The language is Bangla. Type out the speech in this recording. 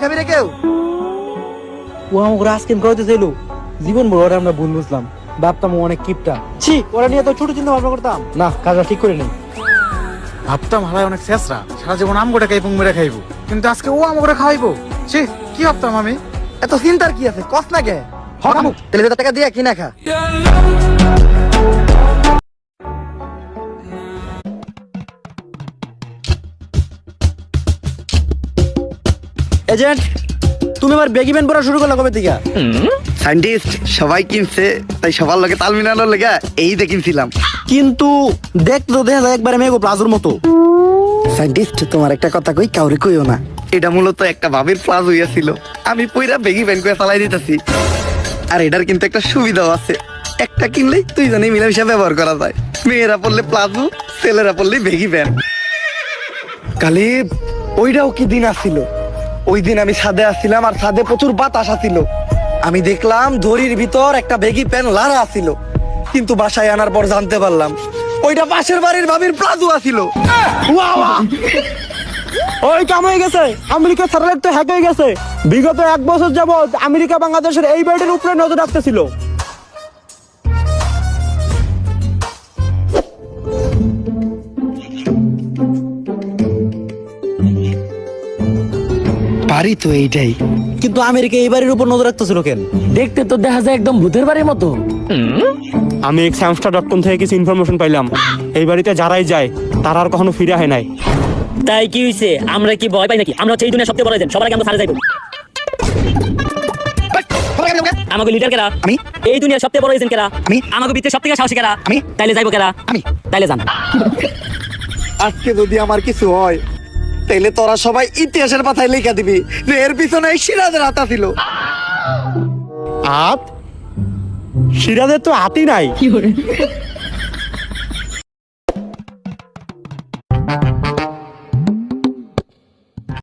খাবি রে কেউ? ও আমাকে আইসক্রিম খাওয়াতে চাইলো, জীবন বড় ওরা আমরা ভুল বুঝলাম, ভাবতাম ও অনেক কিপটা। ছি, ওরা নিয়ে তো ছোট চিন্তা ভাবনা করতাম না, কাজটা ঠিক করে নেই। ভাবতাম হালায় অনেক শেষরা, সারা জীবন আমগোটা খাইবো মেরে খাইবো, কিন্তু আজকে ও আমগোটা খাওয়াইবো। ছি, কি ভাবতাম আমি? এত চিন্তার কি আছে, কস না কে? হকামুক তেলে টাকা দিয়ে কিনা খা। এজেন্ট, তুমি আবার বেগি প্যান্ট পরা শুরু করলা কবে থেকে? সায়েন্টিস্ট সবাই কিনছে, তাই সবার লগে তাল মিলানোর লেগে এই কিনছিলাম। কিন্তু দেখতে তো দেখা যায় একবারে মেঘো প্লাজোর মতো। সায়েন্টিস্ট তোমার একটা কথা কই, কাউরে কইও না। এটা মূলত একটা ভাবির প্লাজ হইয়াছিল, আমি পইরা বেগি প্যান্ট করে চালাই দিতেছি। আর এটার কিন্তু একটা সুবিধাও আছে, একটা কিনলেই দুইজনে মিলামিশা ব্যবহার করা যায়। মেয়েরা পড়লে প্লাজো, ছেলেরা পড়লে বেগি প্যান্ট। কালি ওইটাও কি দিন আসছিল, ওই দিন আমি ছাদে আসছিলাম আর ছাদে প্রচুর বাতাস আসছিল। আমি দেখলাম দড়ির ভিতর একটা বেগি প্যান্ট লারা আসছিল, কিন্তু বাসায় আনার পর জানতে পারলাম ওইটা পাশের বাড়ির ভাবির প্লাজো আসছিল। ওই কাম হয়ে গেছে, আমেরিকা স্যাটেলাইট তো হ্যাক হয়ে গেছে। বিগত 1 বছর যাবত আমেরিকা বাংলাদেশের এই ব্যাটের উপরে নজর রাখতেছিল। বাড়ি তো এইটাই, কিন্তু আমেরিকা এই বাড়ির উপর নজর রাখতেছিল কেন? দেখতে তো দেখা যায় একদম ভূতের বাড়ির মতো। আমি samstar.com থেকে কিছু ইনফরমেশন পাইলাম, এই বাড়িতে যারাই যায় তারা আর কখনো ফিরে হয় নাই। তাই কি হইছে? আমরা কি ভয় পাই নাকি? আমরা হচ্ছে এই দুনিয়ার সবচেয়ে বড় এজেন্ট, সবার আগে আমরা সারে যাইবো। আমাকে লিডার কেরা? আমি। এই দুনিয়ার সবচেয়ে বড় এজেন্ট কেরা? আমি। আমাকে ভিতরে সবথেকে সাহসী কেরা? আমি। তাইলে যাইবো কেরা? আমি। তাইলে যান। আজকে যদি আমার কিছু হয় তাইলে তোরা সবাই ইতিহাসের পাতায় লেখা দিবি যে এর পিছনে সিরাজের হাত ছিল। আত সিরাজের তো হাতই নাই।